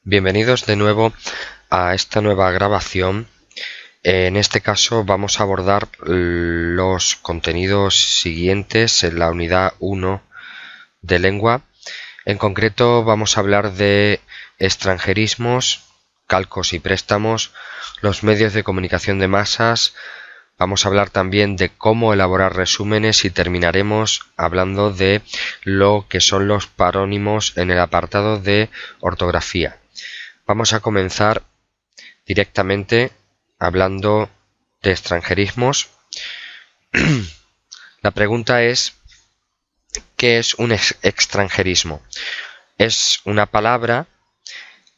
Bienvenidos de nuevo a esta nueva grabación. En este caso vamos a abordar los contenidos siguientes en la unidad 1 de lengua. En concreto vamos a hablar de extranjerismos, calcos y préstamos, los medios de comunicación de masas. Vamos a hablar también de cómo elaborar resúmenes y terminaremos hablando de lo que son los parónimos en el apartado de ortografía. Vamos a comenzar directamente hablando de extranjerismos. La pregunta es, ¿qué es un extranjerismo? Es una palabra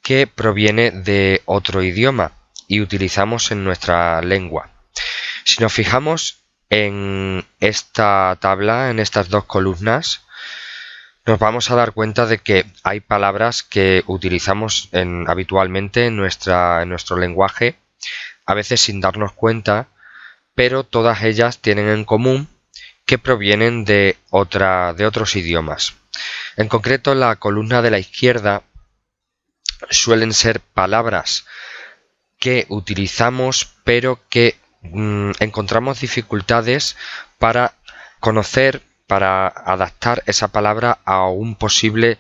que proviene de otro idioma y utilizamos en nuestra lengua. Si nos fijamos en esta tabla, en estas dos columnas, nos vamos a dar cuenta de que hay palabras que utilizamos habitualmente en nuestro lenguaje, a veces sin darnos cuenta, pero todas ellas tienen en común que provienen de otros idiomas. En concreto, la columna de la izquierda suelen ser palabras que utilizamos, pero que encontramos dificultades para conocer, para adaptar esa palabra a una posible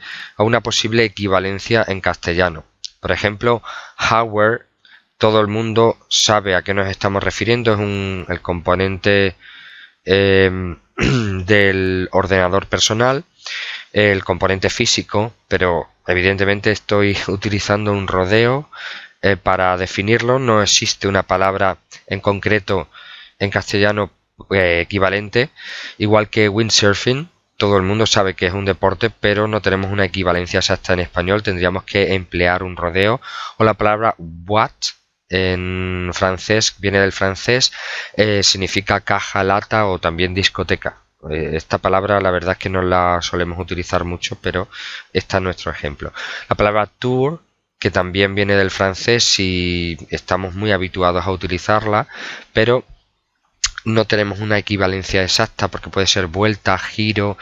equivalencia en castellano. Por ejemplo, hardware, todo el mundo sabe a qué nos estamos refiriendo, es el componente del ordenador personal, el componente físico, pero evidentemente estoy utilizando un rodeo para definirlo. No existe una palabra en concreto en castellano equivalente, igual que windsurfing. Todo el mundo sabe que es un deporte, pero no tenemos una equivalencia exacta en español. Tendríamos que emplear un rodeo. O la palabra boîte en francés, viene del francés, significa caja, lata o también discoteca. Esta palabra la verdad es que no la solemos utilizar mucho, pero está en nuestro ejemplo. La palabra tour, que también viene del francés y estamos muy habituados a utilizarla, pero no tenemos una equivalencia exacta porque puede ser vuelta, giro,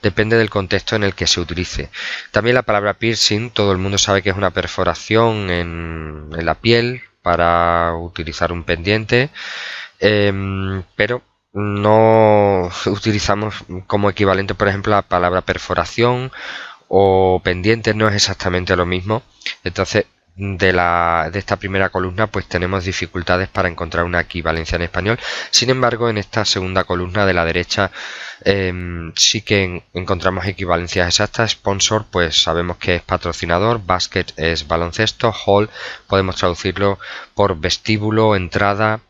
depende del contexto en el que se utilice. También la palabra piercing, todo el mundo sabe que es una perforación en la piel para utilizar un pendiente, pero no utilizamos como equivalente, por ejemplo, la palabra perforación o pendiente, no es exactamente lo mismo. Entonces, de esta primera columna pues tenemos dificultades para encontrar una equivalencia en español. Sin embargo, en esta segunda columna de la derecha sí que encontramos equivalencias exactas. Sponsor, pues sabemos que es patrocinador, basket es baloncesto, hall podemos traducirlo por vestíbulo, entrada,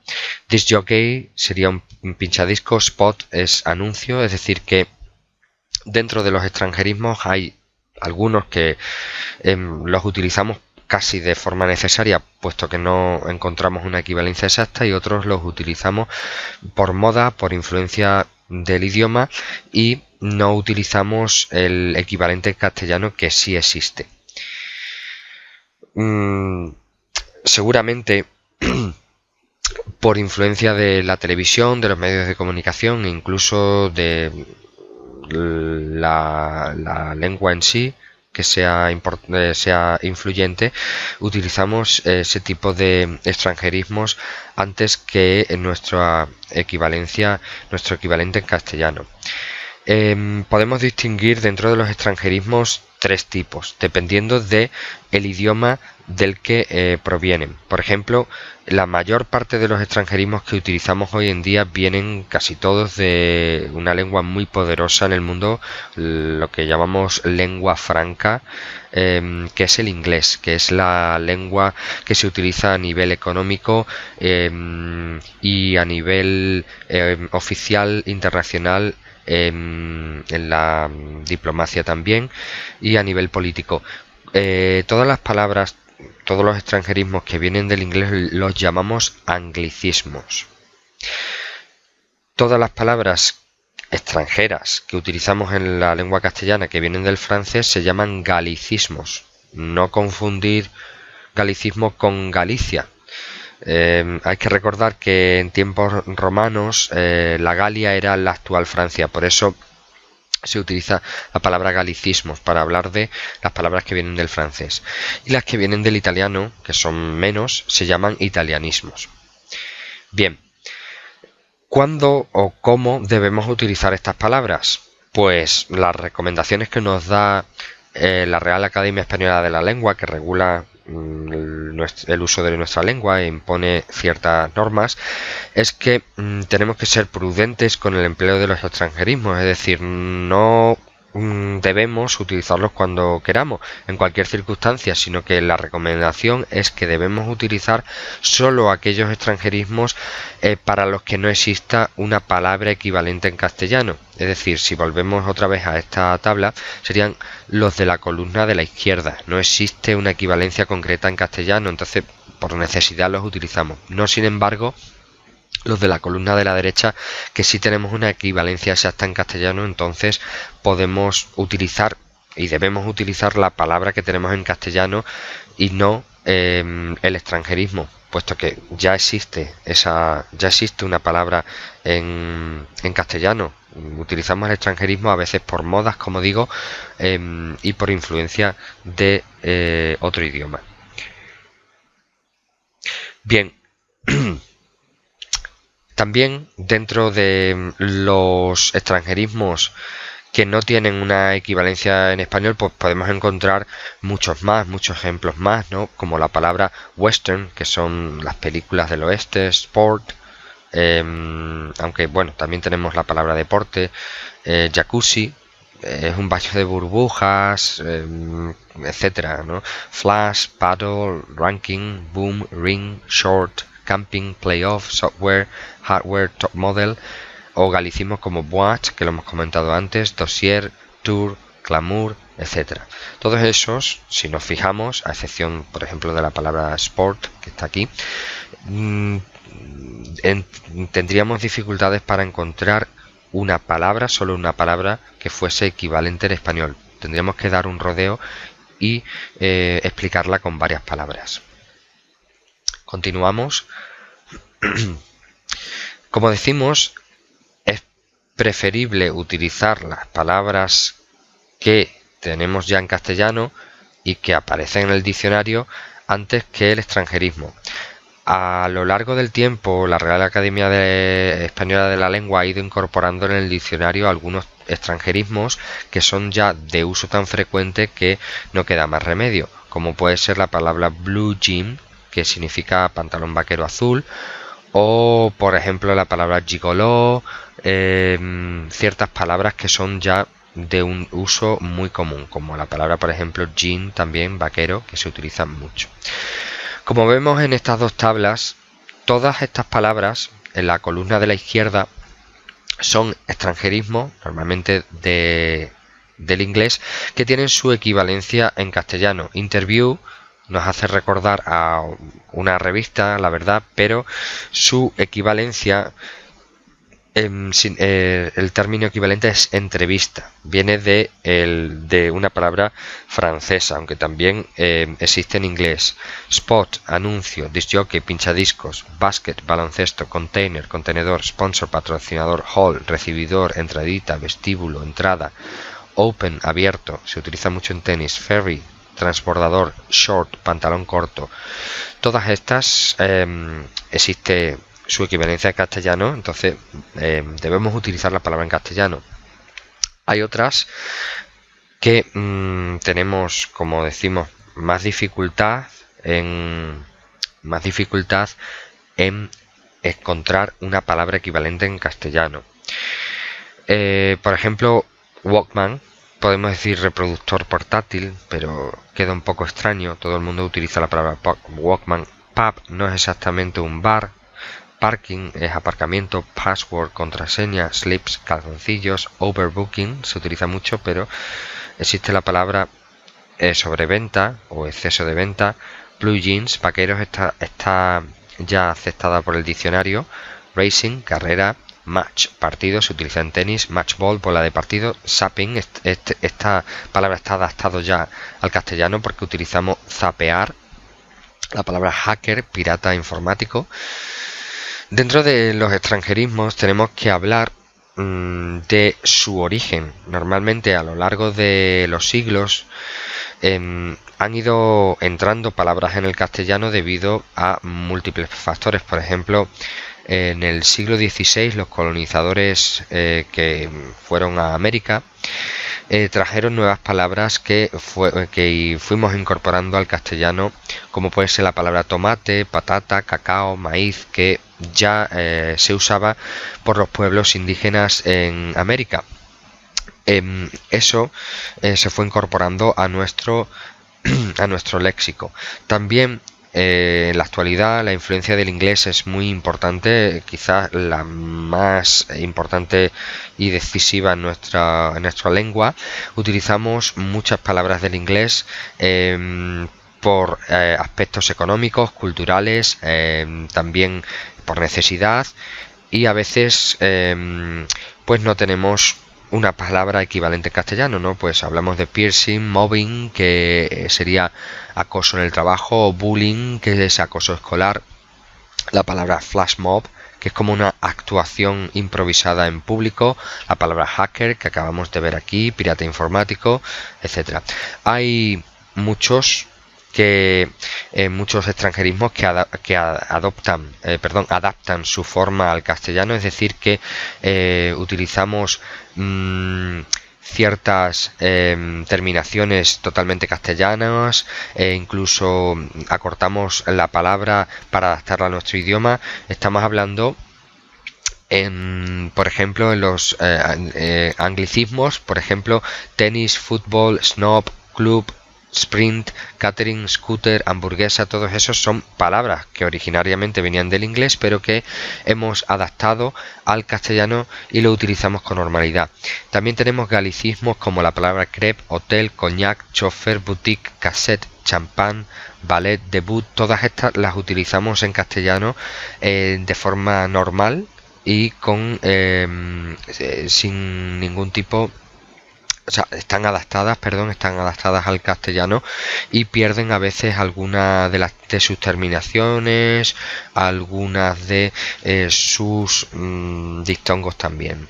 disc jockey sería un pinchadisco, spot es anuncio. Es decir que dentro de los extranjerismos hay algunos que los utilizamos casi de forma necesaria, puesto que no encontramos una equivalencia exacta, y otros los utilizamos por moda, por influencia del idioma, y no utilizamos el equivalente castellano que sí existe. Seguramente por influencia de la televisión, de los medios de comunicación e incluso de la lengua en sí, que sea influyente, utilizamos ese tipo de extranjerismos antes que en nuestro equivalente en castellano. Podemos distinguir dentro de los extranjerismos tres tipos, dependiendo de el idioma del que provienen. Por ejemplo, la mayor parte de los extranjerismos que utilizamos hoy en día vienen casi todos de una lengua muy poderosa en el mundo, lo que llamamos lengua franca, que es el inglés, que es la lengua que se utiliza a nivel económico y a nivel oficial internacional, en la diplomacia también, y a nivel político. Todas las palabras, todos los extranjerismos que vienen del inglés los llamamos anglicismos. Todas las palabras extranjeras que utilizamos en la lengua castellana que vienen del francés se llaman galicismos. No confundir galicismo con Galicia. Hay que recordar que en tiempos romanos la Galia era la actual Francia, por eso se utiliza la palabra galicismos para hablar de las palabras que vienen del francés. Y las que vienen del italiano, que son menos, se llaman italianismos. Bien, ¿cuándo o cómo debemos utilizar estas palabras? Pues las recomendaciones que nos da la Real Academia Española de la Lengua, que regula el uso de nuestra lengua e impone ciertas normas, es que tenemos que ser prudentes con el empleo de los extranjerismos, es decir, no debemos utilizarlos cuando queramos, en cualquier circunstancia, sino que la recomendación es que debemos utilizar solo aquellos extranjerismos para los que no exista una palabra equivalente en castellano. Es decir, si volvemos otra vez a esta tabla, serían los de la columna de la izquierda. No existe una equivalencia concreta en castellano, entonces por necesidad los utilizamos. No, sin embargo, los de la columna de la derecha, que sí tenemos una equivalencia exacta en castellano, entonces podemos utilizar y debemos utilizar la palabra que tenemos en castellano y no el extranjerismo, puesto que ya existe una palabra en castellano. Utilizamos el extranjerismo a veces por modas, como digo, y por influencia de otro idioma. Bien. También dentro de los extranjerismos que no tienen una equivalencia en español, pues podemos encontrar muchos ejemplos más, ¿no? Como la palabra western, que son las películas del oeste, sport, aunque bueno, también tenemos la palabra deporte, jacuzzi, es un baño de burbujas, etcétera, ¿no? Flash, paddle, ranking, boom, ring, short, camping, playoff, software, hardware, top model, o galicismos como boîte, que lo hemos comentado antes, dossier, tour, glamour, etc. Todos esos, si nos fijamos, a excepción, por ejemplo, de la palabra sport, que está aquí, tendríamos dificultades para encontrar solo una palabra que fuese equivalente en español. Tendríamos que dar un rodeo y explicarla con varias palabras. Continuamos. Como decimos, es preferible utilizar las palabras que tenemos ya en castellano y que aparecen en el diccionario antes que el extranjerismo. A lo largo del tiempo, la Real Academia Española de la Lengua ha ido incorporando en el diccionario algunos extranjerismos que son ya de uso tan frecuente que no queda más remedio, como puede ser la palabra blue jean, que significa pantalón vaquero azul, o por ejemplo la palabra gigoló, ciertas palabras que son ya de un uso muy común, como la palabra por ejemplo jean, también vaquero, que se utilizan mucho. Como vemos en estas dos tablas, todas estas palabras en la columna de la izquierda son extranjerismos, normalmente del inglés, que tienen su equivalencia en castellano. Interview nos hace recordar a una revista, la verdad, pero su equivalencia, el término equivalente es entrevista. Viene de una palabra francesa, aunque también existe en inglés. Spot, anuncio, disc jockey, pinchadiscos, basket, baloncesto, container, contenedor, sponsor, patrocinador, hall, recibidor, entradita, vestíbulo, entrada, open, abierto, se utiliza mucho en tenis, ferry, transbordador, short, pantalón corto. Todas estas existe su equivalencia en castellano, entonces debemos utilizar la palabra en castellano. Hay otras que tenemos, como decimos, más dificultad en encontrar una palabra equivalente en castellano. Por ejemplo, Walkman. Podemos decir reproductor portátil, pero queda un poco extraño. Todo el mundo utiliza la palabra Walkman. Pub no es exactamente un bar. Parking es aparcamiento. Password, contraseña. Slips, calzoncillos. Overbooking se utiliza mucho, pero existe la palabra sobreventa o exceso de venta. Blue jeans, vaqueros, está ya aceptada por el diccionario. Racing, carrera. Match, partido, se utiliza en tenis. Match ball, bola de partido. Zapping, esta palabra está adaptado ya al castellano porque utilizamos zapear. La palabra hacker, pirata informático. Dentro de los extranjerismos tenemos que hablar de su origen. Normalmente a lo largo de los siglos han ido entrando palabras en el castellano debido a múltiples factores. Por ejemplo, en el siglo XVI los colonizadores que fueron a América trajeron nuevas palabras que fuimos incorporando al castellano, como puede ser la palabra tomate, patata, cacao, maíz, que ya se usaba por los pueblos indígenas en América. Eso se fue incorporando a nuestro léxico. También en la actualidad la influencia del inglés es muy importante, quizás la más importante y decisiva en nuestra lengua. Utilizamos muchas palabras del inglés por aspectos económicos, culturales, también por necesidad, y a veces pues no tenemos una palabra equivalente en castellano, ¿no? Pues hablamos de piercing, mobbing, que sería acoso en el trabajo, o bullying, que es acoso escolar. La palabra flash mob, que es como una actuación improvisada en público. La palabra hacker, que acabamos de ver aquí, pirata informático, etcétera. Hay muchos extranjerismos que adaptan su forma al castellano, es decir, que utilizamos ciertas terminaciones totalmente castellanas, incluso acortamos la palabra para adaptarla a nuestro idioma. Estamos hablando por ejemplo, en los anglicismos, por ejemplo, tenis, fútbol, snob, club, sprint, catering, scooter, hamburguesa. Todos esos son palabras que originariamente venían del inglés, pero que hemos adaptado al castellano y lo utilizamos con normalidad. También tenemos galicismos como la palabra crepe, hotel, coñac, chofer, boutique, cassette, champán, ballet, debut. Todas estas las utilizamos en castellano de forma normal y sin ningún tipo. O sea, están adaptadas al castellano y pierden a veces algunas de sus terminaciones, algunas de sus dictongos también.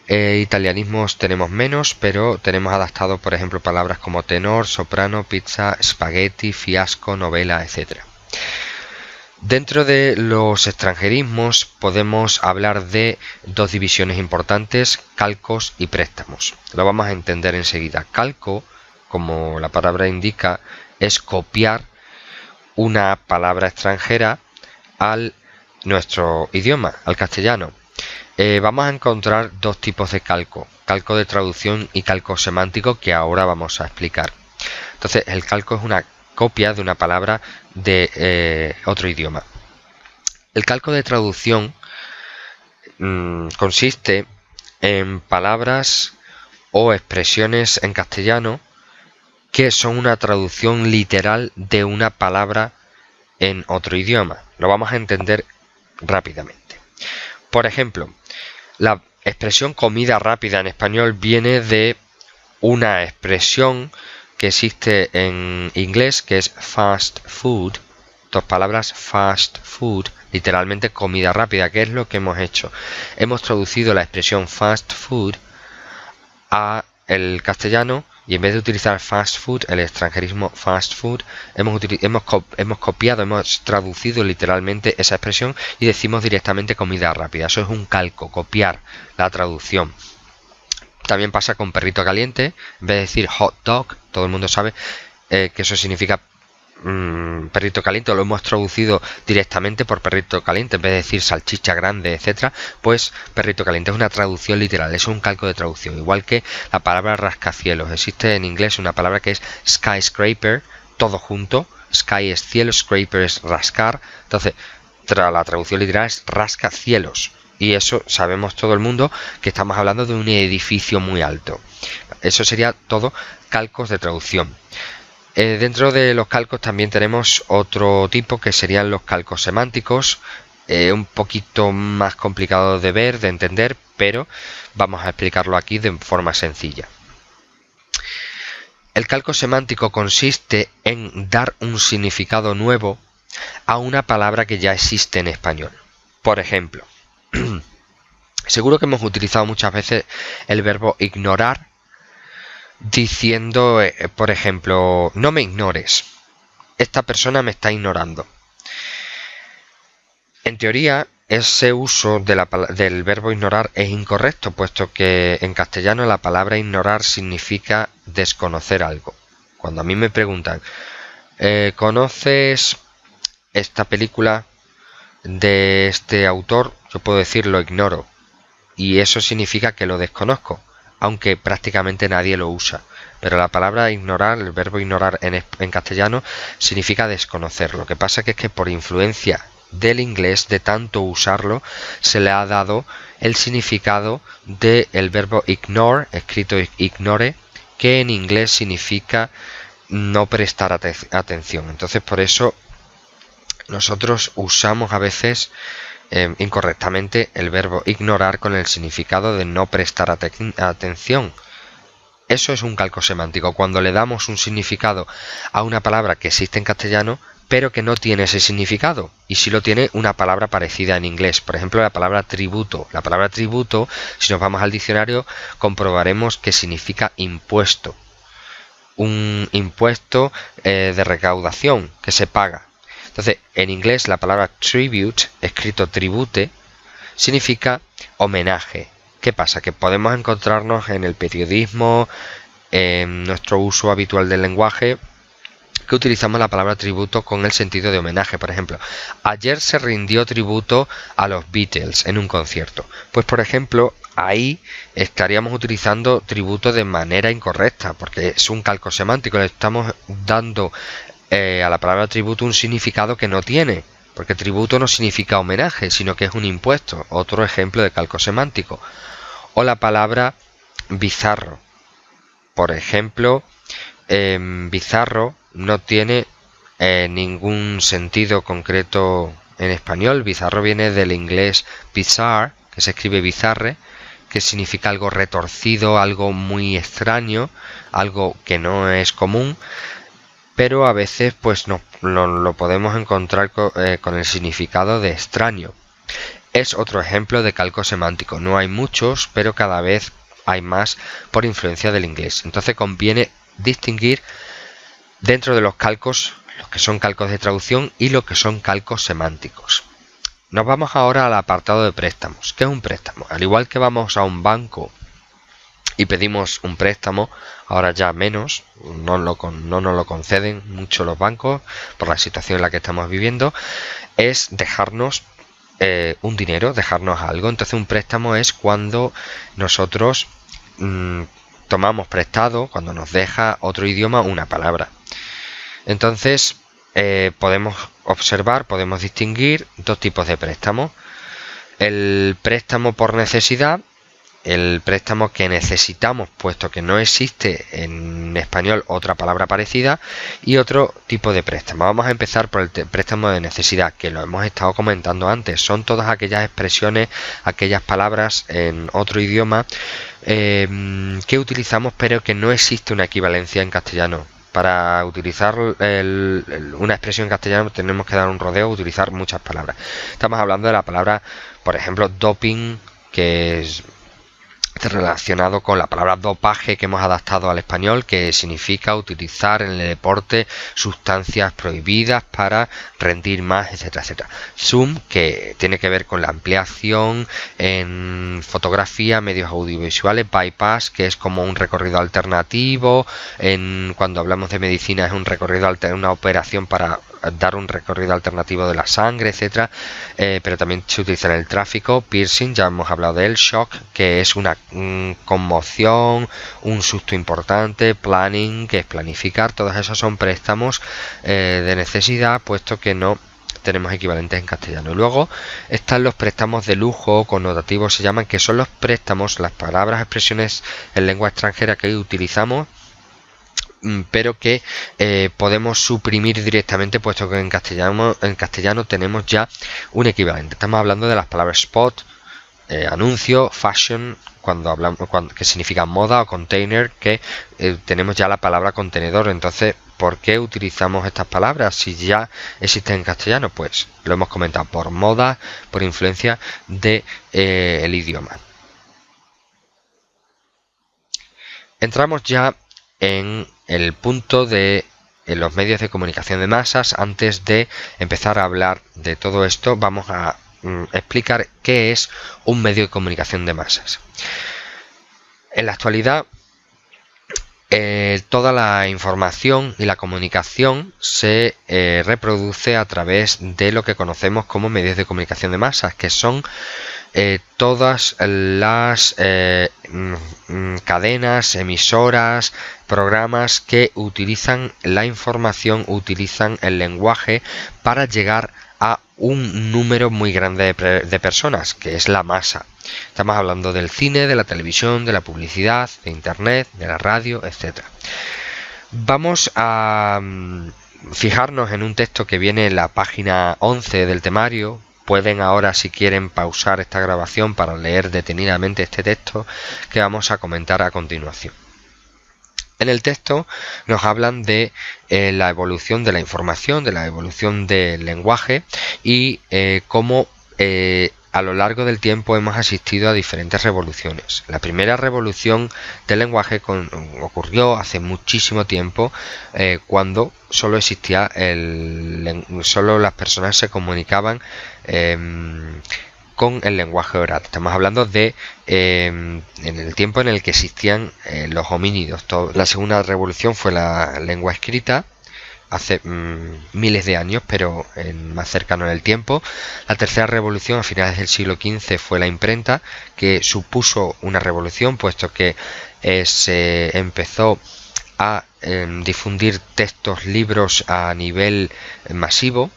Italianismos tenemos menos, pero tenemos adaptado, por ejemplo, palabras como tenor, soprano, pizza, spaghetti, fiasco, novela, etcétera. Dentro de los extranjerismos podemos hablar de dos divisiones importantes: calcos y préstamos. Lo vamos a entender enseguida. Calco, como la palabra indica, es copiar una palabra extranjera al nuestro idioma, al castellano. Vamos a encontrar dos tipos de calco: calco de traducción y calco semántico, que ahora vamos a explicar. Entonces, el calco es una copia de una palabra de otro idioma. El calco de traducción consiste en palabras o expresiones en castellano que son una traducción literal de una palabra en otro idioma. Lo vamos a entender rápidamente. Por ejemplo, la expresión comida rápida en español viene de una expresión que existe en inglés, que es fast food. Dos palabras: fast food, literalmente comida rápida. ¿Qué es lo que hemos hecho? Hemos traducido la expresión fast food a el castellano, y en vez de utilizar fast food, el extranjerismo fast food, hemos copiado, hemos traducido literalmente esa expresión y decimos directamente comida rápida. Eso es un calco, copiar la traducción. También pasa con perrito caliente. En vez de decir hot dog, todo el mundo sabe que eso significa perrito caliente, lo hemos traducido directamente por perrito caliente. En vez de decir salchicha grande, etcétera, pues perrito caliente. Es una traducción literal, es un calco de traducción. Igual que la palabra rascacielos. Existe en inglés una palabra que es skyscraper, todo junto. Sky es cielo, scraper es rascar. Entonces, la traducción literal es rascacielos. Y eso sabemos todo el mundo que estamos hablando de un edificio muy alto. Eso sería todo calcos de traducción. Dentro de los calcos también tenemos otro tipo, que serían los calcos semánticos. Un poquito más complicado de ver, de entender, pero vamos a explicarlo aquí de forma sencilla. El calco semántico consiste en dar un significado nuevo a una palabra que ya existe en español. Por ejemplo, Seguro que hemos utilizado muchas veces el verbo ignorar diciendo, por ejemplo, no me ignores, esta persona me está ignorando. En teoría, ese uso del verbo ignorar es incorrecto, puesto que en castellano la palabra ignorar significa desconocer algo. Cuando a mí me preguntan, ¿conoces esta película de este autor? Yo puedo decir lo ignoro, y eso significa que lo desconozco, aunque prácticamente nadie lo usa. Pero la palabra ignorar, el verbo ignorar en castellano, significa desconocer. Lo que pasa es que por influencia del inglés, de tanto usarlo, se le ha dado el significado del verbo ignore, escrito ignore, que en inglés significa no prestar atención. Entonces, por eso nosotros usamos a veces incorrectamente el verbo ignorar con el significado de no prestar atención. Eso es un calco semántico, cuando le damos un significado a una palabra que existe en castellano, pero que no tiene ese significado, y sí lo tiene una palabra parecida en inglés. Por ejemplo, la palabra tributo. La palabra tributo, si nos vamos al diccionario, comprobaremos que significa impuesto. Un impuesto de recaudación que se paga. Entonces, en inglés la palabra tribute, escrito tribute, significa homenaje. ¿Qué pasa? Que podemos encontrarnos en el periodismo, en nuestro uso habitual del lenguaje, que utilizamos la palabra tributo con el sentido de homenaje. Por ejemplo, ayer se rindió tributo a los Beatles en un concierto. Pues, por ejemplo, ahí estaríamos utilizando tributo de manera incorrecta, porque es un calco semántico. Le estamos dando a la palabra tributo un significado que no tiene, porque tributo no significa homenaje, sino que es un impuesto. Otro ejemplo de calco semántico. O la palabra bizarro. Por ejemplo, bizarro no tiene ningún sentido concreto en español. Bizarro viene del inglés bizarre, que se escribe bizarre, que significa algo retorcido, algo muy extraño, algo que no es común, pero a veces pues no lo podemos encontrar con el significado de extraño. Es otro ejemplo de calco semántico. No hay muchos, pero cada vez hay más por influencia del inglés. Entonces conviene distinguir dentro de los calcos, los que son calcos de traducción y los que son calcos semánticos. Nos vamos ahora al apartado de préstamos. ¿Qué es un préstamo? Al igual que vamos a un banco y pedimos un préstamo, ahora ya menos, no nos lo conceden mucho los bancos por la situación en la que estamos viviendo, es dejarnos un dinero, dejarnos algo. Entonces un préstamo es cuando nosotros tomamos prestado, cuando nos deja otro idioma una palabra. Entonces podemos observar, podemos distinguir dos tipos de préstamos. El préstamo por necesidad, el préstamo que necesitamos puesto que no existe en español otra palabra parecida, y otro tipo de préstamo. Vamos a empezar por el préstamo de necesidad, que lo hemos estado comentando antes. Son todas aquellas expresiones, aquellas palabras en otro idioma que utilizamos pero que no existe una equivalencia en castellano. Para utilizar una expresión en castellano tenemos que dar un rodeo, utilizar muchas palabras. Estamos hablando de la palabra, por ejemplo, doping, que es relacionado con la palabra dopaje que hemos adaptado al español, que significa utilizar en el deporte sustancias prohibidas para rendir más, etcétera, etcétera. Zoom, que tiene que ver con la ampliación en fotografía, medios audiovisuales. Bypass, que es como un recorrido alternativo. Cuando hablamos de medicina es un recorrido una operación para dar un recorrido alternativo de la sangre, etcétera. Pero también se utiliza en el tráfico. Piercing, ya hemos hablado de él. Shock, que es una conmoción, un susto importante. Planning, que es planificar. Todos esos son préstamos de necesidad, puesto que no tenemos equivalentes en castellano. Luego están los préstamos de lujo, connotativos se llaman, que son los préstamos, las palabras, expresiones en lengua extranjera que utilizamos, pero que podemos suprimir directamente, puesto que en castellano tenemos ya un equivalente. Estamos hablando de las palabras spot, anuncio, fashion, que significa moda, o container, que tenemos ya la palabra contenedor. Entonces ¿Por qué utilizamos estas palabras si ya existen en castellano? Pues lo hemos comentado, por moda, por influencia de el idioma. Entramos ya en el punto de los medios de comunicación de masas. Antes de empezar a hablar de todo esto, vamos a explicar qué es un medio de comunicación de masas. En la actualidad, toda la información y la comunicación se reproduce a través de lo que conocemos como medios de comunicación de masas, que son todas las cadenas, emisoras, programas que utilizan la información, utilizan el lenguaje para llegar a un número muy grande de personas, que es la masa. Estamos hablando del cine, de la televisión, de la publicidad, de internet, de la radio, etc. Vamos a fijarnos en un texto que viene en la página 11 del temario. Pueden ahora, si quieren, pausar esta grabación para leer detenidamente este texto que vamos a comentar a continuación. En el texto nos hablan de la evolución de la información, de la evolución del lenguaje y cómo a lo largo del tiempo hemos asistido a diferentes revoluciones. La primera revolución del lenguaje ocurrió hace muchísimo tiempo, cuando solo existía solo las personas se comunicaban con el lenguaje oral. Estamos hablando de en el tiempo en el que existían los homínidos. La segunda revolución fue la lengua escrita, hace miles de años, pero más cercano en el tiempo. La tercera revolución a finales del siglo XV fue la imprenta, que supuso una revolución, puesto que se empezó a difundir textos, libros a nivel masivo.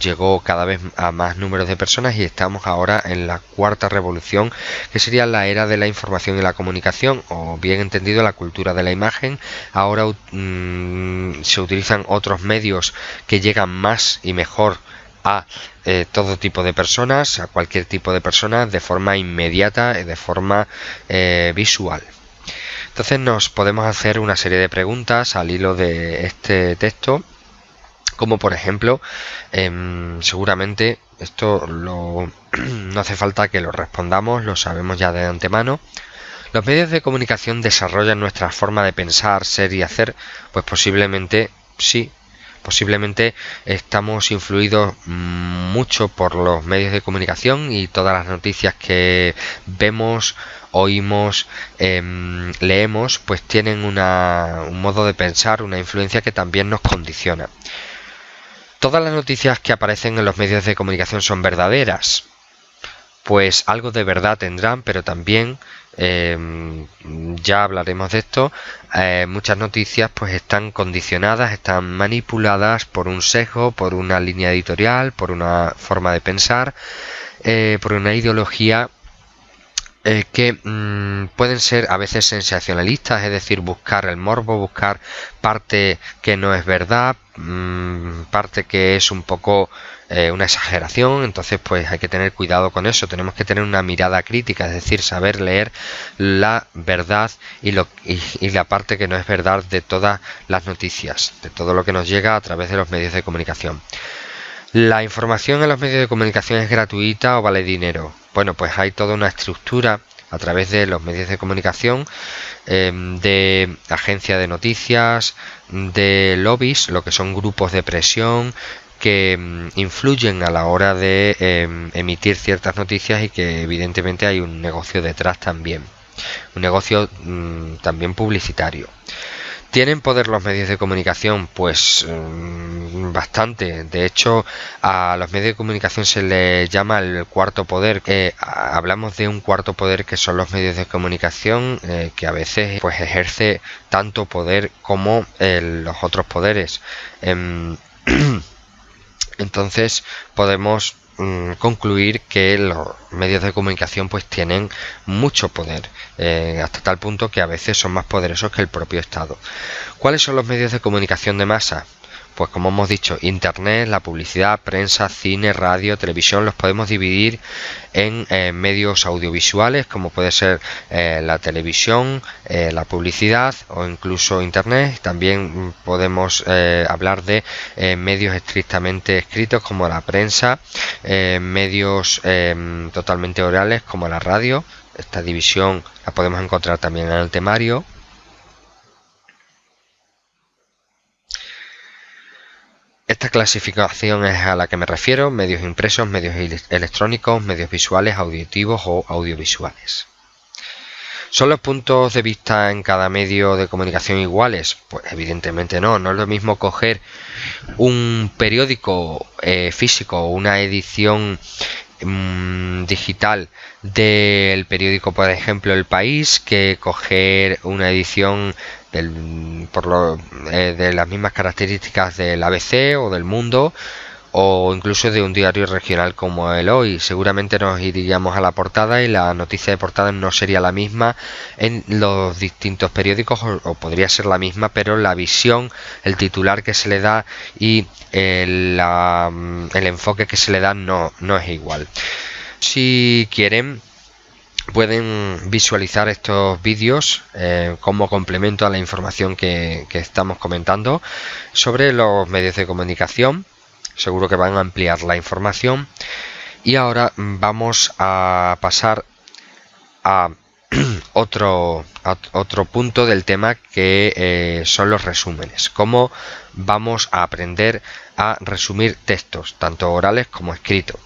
Llegó cada vez a más números de personas y estamos ahora en la cuarta revolución, que sería la era de la información y la comunicación, o bien entendido la cultura de la imagen. Ahora se utilizan otros medios que llegan más y mejor a todo tipo de personas, a cualquier tipo de personas, de forma inmediata y de forma visual. Entonces nos podemos hacer una serie de preguntas al hilo de este texto, como por ejemplo, seguramente esto no hace falta que lo respondamos, lo sabemos ya de antemano. ¿Los medios de comunicación desarrollan nuestra forma de pensar, ser y hacer? Pues posiblemente sí. Posiblemente estamos influidos mucho por los medios de comunicación y todas las noticias que vemos, oímos, leemos, pues tienen un modo de pensar, una influencia que también nos condiciona. ¿Todas las noticias que aparecen en los medios de comunicación son verdaderas? Pues algo de verdad tendrán, pero también, ya hablaremos de esto, muchas noticias pues están condicionadas, están manipuladas por un sesgo, por una línea editorial, por una forma de pensar, por una ideología que pueden ser a veces sensacionalistas, es decir, buscar el morbo, buscar parte que no es verdad, parte que es un poco una exageración. Entonces pues hay que tener cuidado con eso, tenemos que tener una mirada crítica, es decir, saber leer la verdad y la parte que no es verdad de todas las noticias, de todo lo que nos llega a través de los medios de comunicación. ¿La información en los medios de comunicación es gratuita o vale dinero? Bueno, pues hay toda una estructura a través de los medios de comunicación, de agencias de noticias, de lobbies, lo que son grupos de presión que influyen a la hora de emitir ciertas noticias, y que evidentemente hay un negocio detrás también, un negocio también publicitario. ¿Tienen poder los medios de comunicación? Pues bastante. De hecho, a los medios de comunicación se les llama el cuarto poder. Hablamos de un cuarto poder, que son los medios de comunicación, que a veces pues ejerce tanto poder como los otros poderes. Entonces podemos concluir que los medios de comunicación pues tienen mucho poder, hasta tal punto que a veces son más poderosos que el propio Estado. ¿Cuáles son los medios de comunicación de masa? pues como hemos dicho, internet, la publicidad, prensa, cine, radio, televisión, los podemos dividir en medios audiovisuales, como puede ser la televisión, la publicidad o incluso internet. También podemos hablar de medios estrictamente escritos como la prensa, medios totalmente orales como la radio. Esta división la podemos encontrar también en el temario. Esta clasificación es a la que me refiero: medios impresos, medios electrónicos, medios visuales, auditivos o audiovisuales. ¿Son los puntos de vista en cada medio de comunicación iguales? Pues evidentemente no. No es lo mismo coger un periódico físico o una edición digital del periódico, por ejemplo, El País, que coger una edición de las mismas características del ABC o del Mundo, o incluso de un diario regional como El Hoy. Seguramente nos iríamos a la portada y la noticia de portada no sería la misma en los distintos periódicos, o podría ser la misma, pero la visión, el titular que se le da y el enfoque que se le da no es igual. Si quieren, pueden visualizar estos vídeos como complemento a la información que estamos comentando sobre los medios de comunicación. Seguro que van a ampliar la información. Y ahora vamos a pasar a otro punto del tema, que son los resúmenes. Cómo vamos a aprender a resumir textos, tanto orales como escritos.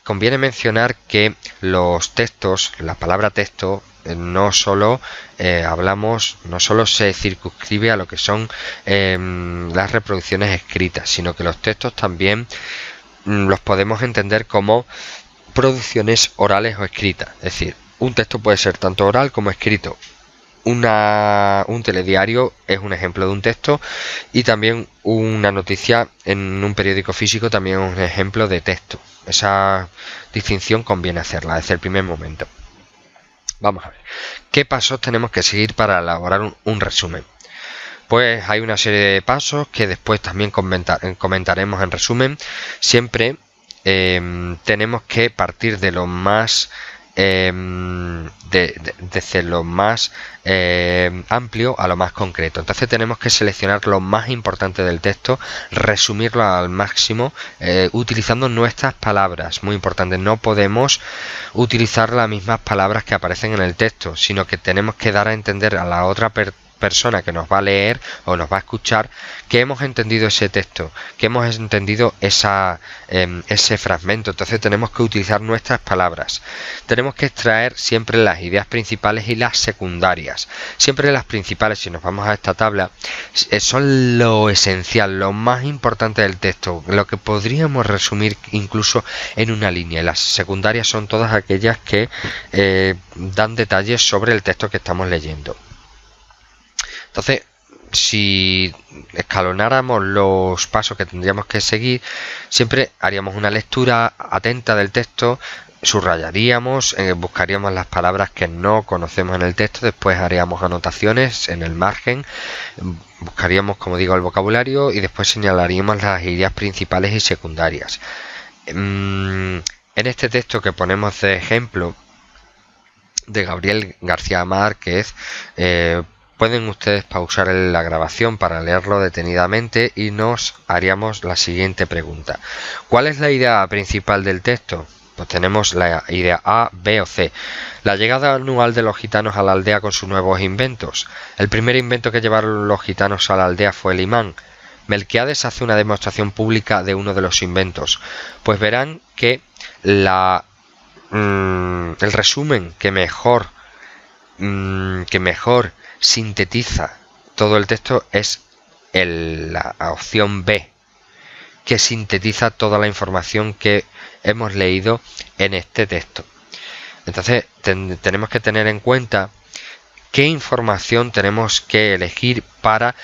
Conviene mencionar que los textos, la palabra texto, no solo se circunscribe a lo que son las reproducciones escritas, sino que los textos también los podemos entender como producciones orales o escritas. Es decir, un texto puede ser tanto oral como escrito. Un telediario es un ejemplo de un texto, y también una noticia en un periódico físico también es un ejemplo de texto. Esa distinción conviene hacerla desde el primer momento. Vamos a ver, ¿qué pasos tenemos que seguir para elaborar un resumen? Pues hay una serie de pasos que después también comentaremos en resumen. Siempre tenemos que partir de lo más desde lo más amplio a lo más concreto. Entonces tenemos que seleccionar lo más importante del texto, resumirlo al máximo, utilizando nuestras palabras. Muy importante, no podemos utilizar las mismas palabras que aparecen en el texto, sino que tenemos que dar a entender a la otra persona que nos va a leer o nos va a escuchar que hemos entendido ese texto, que hemos entendido ese fragmento. Entonces tenemos que utilizar nuestras palabras. Tenemos que extraer siempre las ideas principales y las secundarias. Siempre las principales, si nos vamos a esta tabla, son lo esencial, lo más importante del texto, lo que podríamos resumir incluso en una línea. Y las secundarias son todas aquellas que dan detalles sobre el texto que estamos leyendo. Entonces, si escalonáramos los pasos que tendríamos que seguir, siempre haríamos una lectura atenta del texto, subrayaríamos, buscaríamos las palabras que no conocemos en el texto, después haríamos anotaciones en el margen, buscaríamos, como digo, el vocabulario, y después señalaríamos las ideas principales y secundarias. En este texto que ponemos de ejemplo de Gabriel García Márquez, pueden ustedes pausar la grabación para leerlo detenidamente y nos haríamos la siguiente pregunta. ¿Cuál es la idea principal del texto? Pues tenemos la idea A, B o C. La llegada anual de los gitanos a la aldea con sus nuevos inventos. El primer invento que llevaron los gitanos a la aldea fue el imán. Melquiades hace una demostración pública de uno de los inventos. Pues verán que el resumen que mejor sintetiza todo el texto es la opción B, que sintetiza toda la información que hemos leído en este texto. Entonces tenemos que tener en cuenta qué información tenemos que elegir para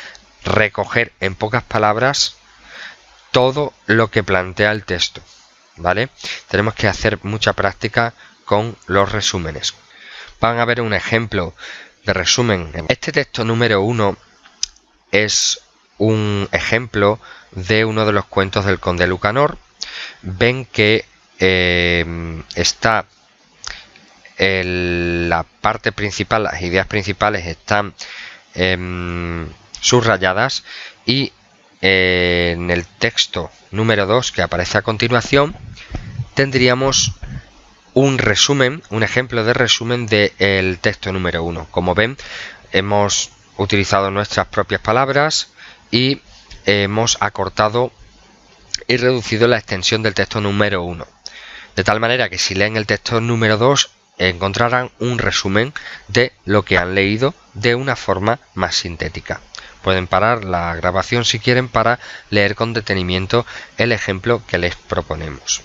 recoger en pocas palabras todo lo que plantea el texto, ¿vale? Tenemos que hacer mucha práctica con los resúmenes. Van a ver un ejemplo de resumen. Este texto número 1 es un ejemplo de uno de los cuentos del Conde Lucanor. Ven que está la parte principal, las ideas principales están subrayadas, y en el texto número 2 que aparece a continuación tendríamos un resumen, un ejemplo de resumen del texto número 1. Como ven, hemos utilizado nuestras propias palabras y hemos acortado y reducido la extensión del texto número 1. De tal manera que si leen el texto número 2 encontrarán un resumen de lo que han leído de una forma más sintética. Pueden parar la grabación si quieren para leer con detenimiento el ejemplo que les proponemos.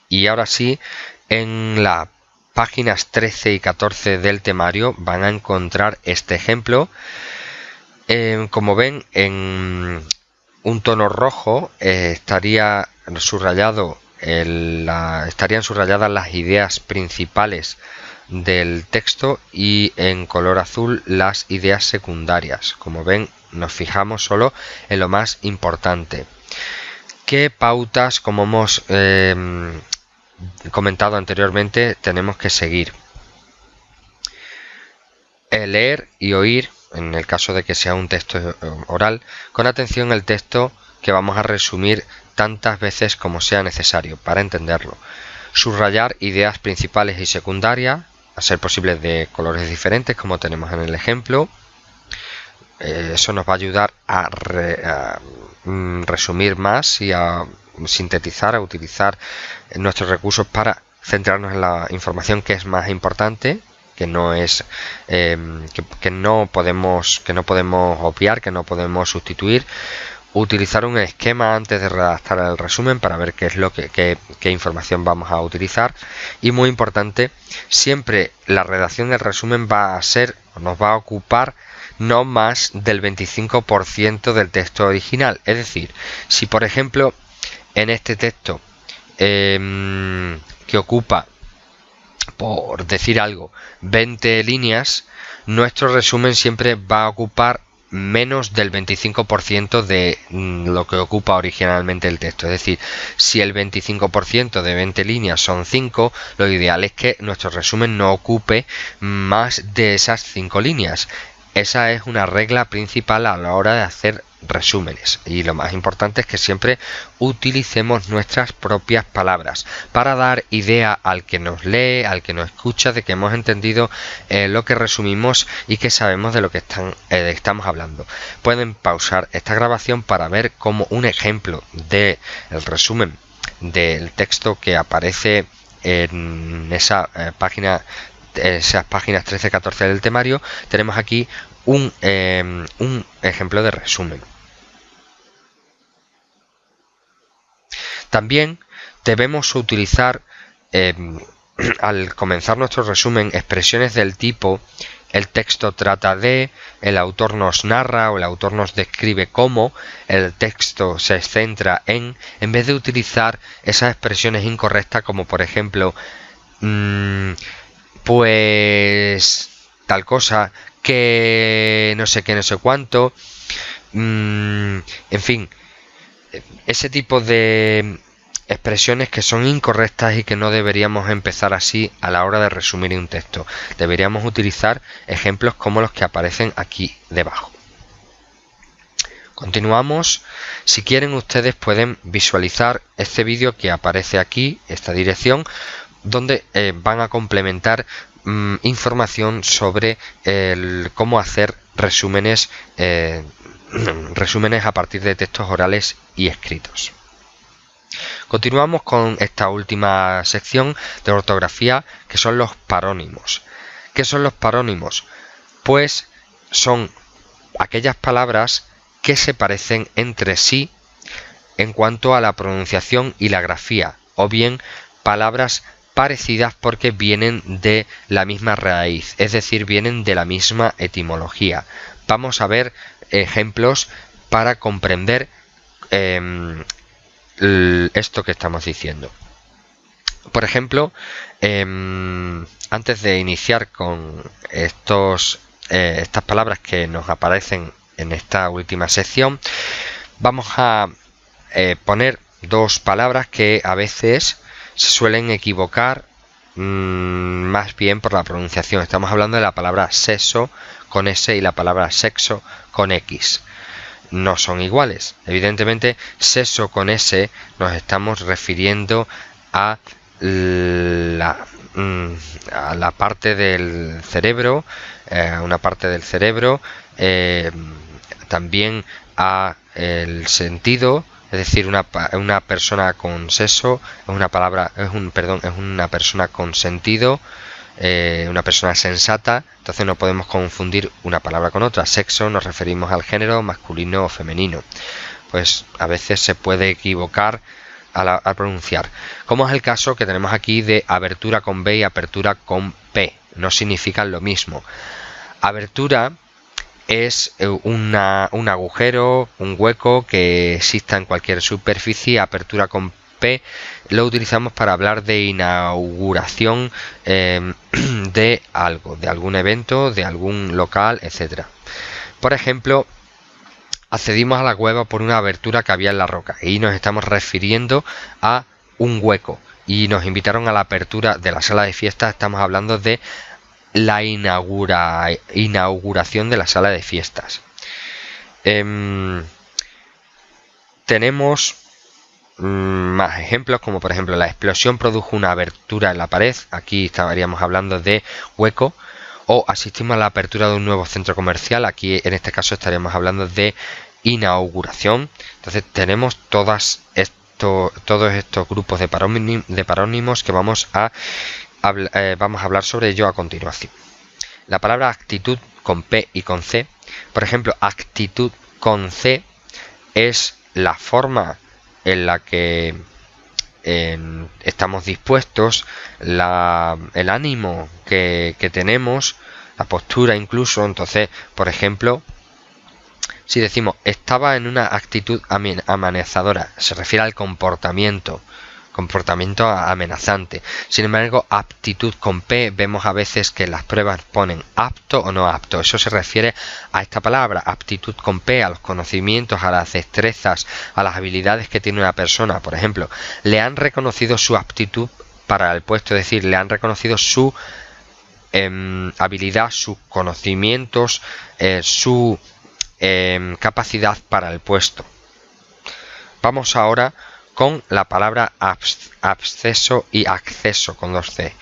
Y ahora sí, en las páginas 13 y 14 del temario van a encontrar este ejemplo. Como ven, en un tono rojo estarían subrayadas las ideas principales del texto, y en color azul las ideas secundarias. Como ven, nos fijamos solo en lo más importante. ¿Qué pautas, como hemos comentado anteriormente, tenemos que seguir? Leer y oír, en el caso de que sea un texto oral, con atención el texto que vamos a resumir tantas veces como sea necesario para entenderlo. Subrayar ideas principales y secundarias, a ser posible de colores diferentes como tenemos en el ejemplo. Eso nos va a ayudar a resumir más y a sintetizar, a utilizar nuestros recursos para centrarnos en la información que es más importante, que no es que no podemos obviar, que no podemos sustituir. Utilizar un esquema antes de redactar el resumen para ver qué es qué información vamos a utilizar. Y muy importante, siempre la redacción del resumen nos va a ocupar no más del 25% del texto original. Es decir, si por ejemplo en este texto que ocupa, por decir algo, 20 líneas, nuestro resumen siempre va a ocupar menos del 25% de lo que ocupa originalmente el texto. Es decir, si el 25% de 20 líneas son 5, lo ideal es que nuestro resumen no ocupe más de esas 5 líneas. Esa es una regla principal a la hora de hacer resúmenes, y lo más importante es que siempre utilicemos nuestras propias palabras para dar idea al que nos lee, al que nos escucha, de que hemos entendido lo que resumimos y que sabemos de lo que estamos hablando. Pueden pausar esta grabación para ver cómo un ejemplo del resumen del texto que aparece en esas páginas 13-14 del temario. Tenemos aquí un ejemplo de resumen. También debemos utilizar al comenzar nuestro resumen expresiones del tipo el texto trata de, el autor nos narra o el autor nos describe cómo, el texto se centra en vez de utilizar esas expresiones incorrectas como por ejemplo pues tal cosa, que no sé qué, no sé cuánto, en fin, ese tipo de expresiones que son incorrectas y que no deberíamos empezar así a la hora de resumir un texto. Deberíamos utilizar ejemplos como los que aparecen aquí debajo. Continuamos. Si quieren, ustedes pueden visualizar este vídeo que aparece aquí, esta dirección, donde van a complementar información sobre cómo hacer resúmenes a partir de textos orales y escritos. Continuamos con esta última sección de ortografía, que son los parónimos. ¿Qué son los parónimos? Pues son aquellas palabras que se parecen entre sí en cuanto a la pronunciación y la grafía, o bien palabras parecidas porque vienen de la misma raíz, es decir, vienen de la misma etimología. Vamos a ver ejemplos para comprender esto que estamos diciendo. Por ejemplo, antes de iniciar con estos estas palabras que nos aparecen en esta última sección, vamos a poner dos palabras que a veces se suelen equivocar más bien por la pronunciación. Estamos hablando de la palabra sexo con S y la palabra sexo con X. No son iguales. Evidentemente, sexo con S nos estamos refiriendo a la parte del cerebro, una parte del cerebro, también a el sentido, es decir, una persona con sexo es una persona con sentido, una persona sensata. Entonces no podemos confundir una palabra con otra. Sexo nos referimos al género masculino o femenino. Pues a veces se puede equivocar al pronunciar, como es el caso que tenemos aquí de abertura con B y apertura con P. No significan lo mismo. Abertura es un agujero, un hueco que exista en cualquier superficie. Apertura con P lo utilizamos para hablar de inauguración de algo, de algún evento, de algún local, etc. Por ejemplo, accedimos a la cueva por una abertura que había en la roca y nos estamos refiriendo a un hueco y nos invitaron a la apertura de la sala de fiestas. Estamos hablando de la inauguración de la sala de fiestas. Tenemos más ejemplos, como por ejemplo la explosión produjo una abertura en la pared. Aquí estaríamos hablando de hueco. O asistimos a la apertura de un nuevo centro comercial. Aquí en este caso estaríamos hablando de inauguración. Entonces tenemos todos estos grupos de parónimos que vamos a hablar sobre ello a continuación. La palabra actitud con P y con C. Por ejemplo, actitud con C es la forma en la que estamos dispuestos, el ánimo que tenemos, la postura incluso. Entonces, por ejemplo, si decimos estaba en una actitud amenazadora, se refiere al comportamiento amenazante. Sin embargo, aptitud con P, vemos a veces que las pruebas ponen apto o no apto. Eso se refiere a esta palabra, aptitud con P, a los conocimientos, a las destrezas, a las habilidades que tiene una persona. Por ejemplo, le han reconocido su aptitud para el puesto, es decir, le han reconocido su habilidad, sus conocimientos, su capacidad para el puesto. Vamos ahora con la palabra absceso y acceso con 2C.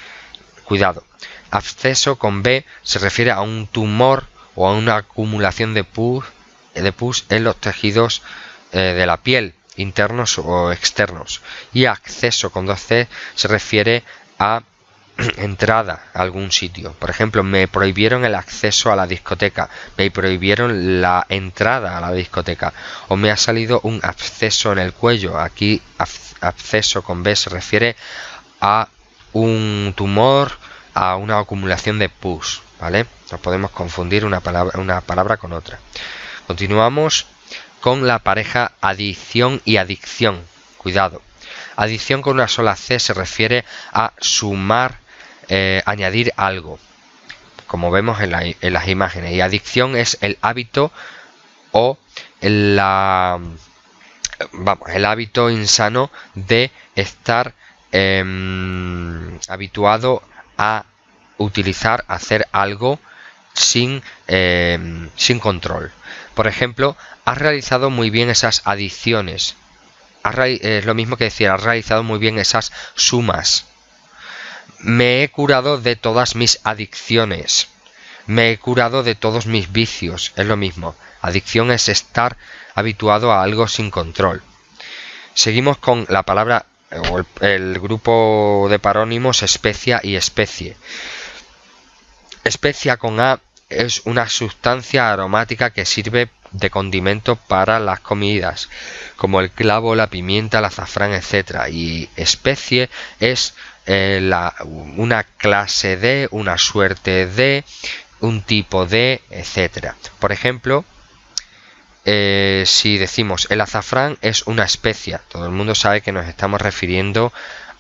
Cuidado, absceso con B se refiere a un tumor o a una acumulación de pus en los tejidos de la piel, internos o externos. Y acceso con 2C se refiere a entrada a algún sitio. Por ejemplo, me prohibieron el acceso a la discoteca, me prohibieron la entrada a la discoteca, o me ha salido un absceso en el cuello. Aquí absceso con B se refiere a un tumor, a una acumulación de pus, ¿vale? No podemos confundir una palabra con otra. Continuamos con la pareja adición y adicción. Cuidado. Adición con una sola C se refiere a sumar, añadir algo, como vemos en las imágenes. Y adicción es el hábito o el hábito insano de estar habituado a hacer algo sin control. Por ejemplo, has realizado muy bien esas adiciones. Es lo mismo que decir, has realizado muy bien esas sumas. Me he curado de todas mis adicciones. Me he curado de todos mis vicios. Es lo mismo. Adicción es estar habituado a algo sin control. Seguimos con la palabra o el grupo de parónimos especia y especie. Especia con A es una sustancia aromática que sirve de condimento para las comidas, como el clavo, la pimienta, el azafrán, etc. Y especie es una clase de, una suerte de, un tipo de, etc. Por ejemplo, si decimos el azafrán es una especia, todo el mundo sabe que nos estamos refiriendo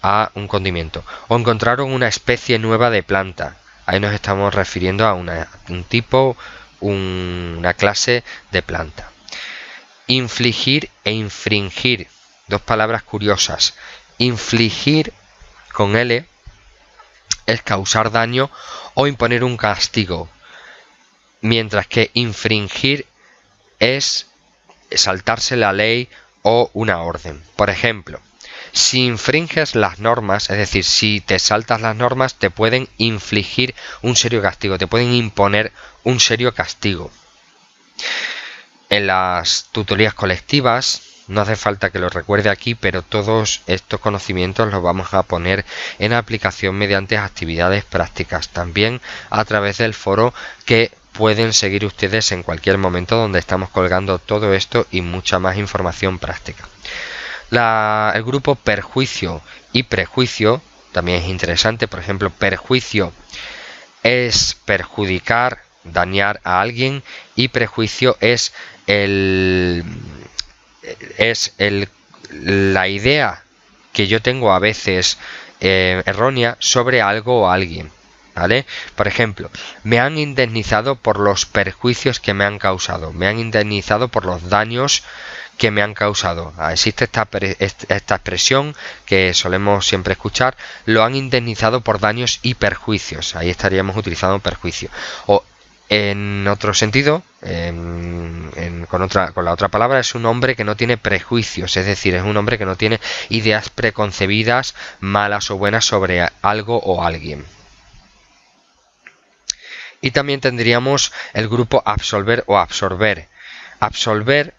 a un condimento. O encontraron una especie nueva de planta. Ahí nos estamos refiriendo a un tipo, una clase de planta. Infligir e infringir, dos palabras curiosas. Infligir con L es causar daño o imponer un castigo, mientras que infringir es saltarse la ley o una orden. Por ejemplo, si infringes las normas, es decir, si te saltas las normas, te pueden infligir un serio castigo, te pueden imponer un serio castigo. En las tutorías colectivas, no hace falta que lo recuerde aquí, pero todos estos conocimientos los vamos a poner en aplicación mediante actividades prácticas, también a través del foro que pueden seguir ustedes en cualquier momento, donde estamos colgando todo esto y mucha más información práctica. El grupo perjuicio y prejuicio también es interesante. Por ejemplo, perjuicio es perjudicar, dañar a alguien, y prejuicio es la idea que yo tengo a veces errónea sobre algo o alguien, ¿vale? Por ejemplo, me han indemnizado por los perjuicios que me han causado, me han indemnizado por los daños que me han causado. Existe esta expresión que solemos siempre escuchar: lo han indemnizado por daños y perjuicios. Ahí estaríamos utilizando perjuicio. O en otro sentido, con la otra palabra, es un hombre que no tiene prejuicios, es decir, es un hombre que no tiene ideas preconcebidas, malas o buenas, sobre algo o alguien. Y también tendríamos el grupo absolver o absorber. Absolver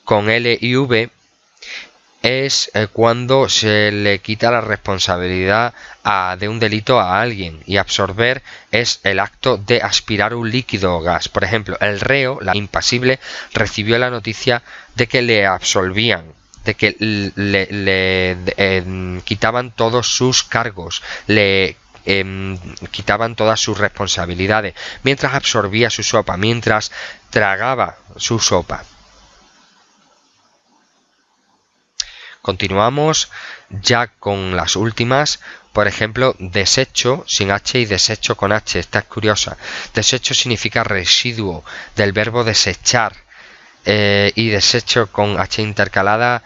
con L y V es cuando se le quita la responsabilidad de un delito a alguien, y absorber es el acto de aspirar un líquido o gas. Por ejemplo, el reo, la impasible, recibió la noticia de que le absolvían, de que le quitaban todos sus cargos, le quitaban todas sus responsabilidades, mientras absorbía su sopa, mientras tragaba su sopa. Continuamos ya con las últimas. Por ejemplo, desecho sin H y desecho con H. Esta es curiosa. Desecho significa residuo del verbo desechar, y desecho con H intercalada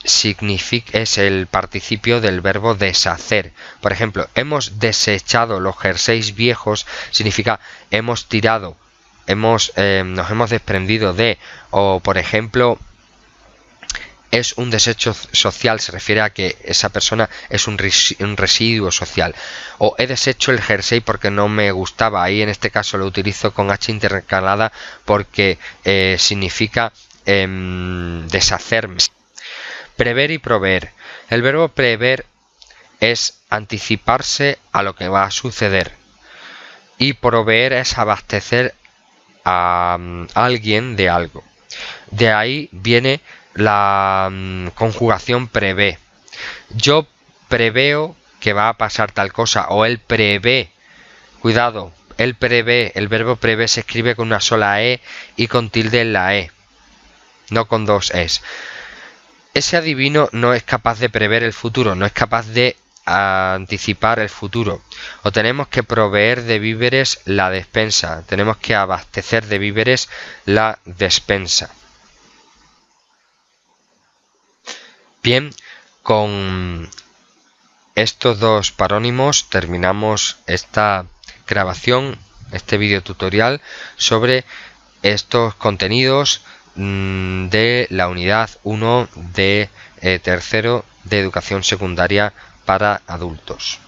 es el participio del verbo deshacer. Por ejemplo, hemos desechado los jerseys viejos significa hemos tirado, nos hemos desprendido de. O por ejemplo, es un desecho social, se refiere a que esa persona es un residuo social. O he deshecho el jersey porque no me gustaba. Ahí en este caso lo utilizo con H intercalada porque significa deshacerme. Prever y proveer. El verbo prever es anticiparse a lo que va a suceder, y proveer es abastecer a alguien de algo. De ahí viene la conjugación prevé. Yo preveo que va a pasar tal cosa, o él prevé. Cuidado, él prevé, el verbo prevé se escribe con una sola E y con tilde en la E, no con dos Es. Ese adivino no es capaz de prever el futuro, no es capaz de anticipar el futuro. O tenemos que proveer de víveres la despensa, tenemos que abastecer de víveres la despensa. Bien, con estos dos parónimos terminamos esta grabación, este video tutorial sobre estos contenidos de la unidad 1 de tercero de educación secundaria para adultos.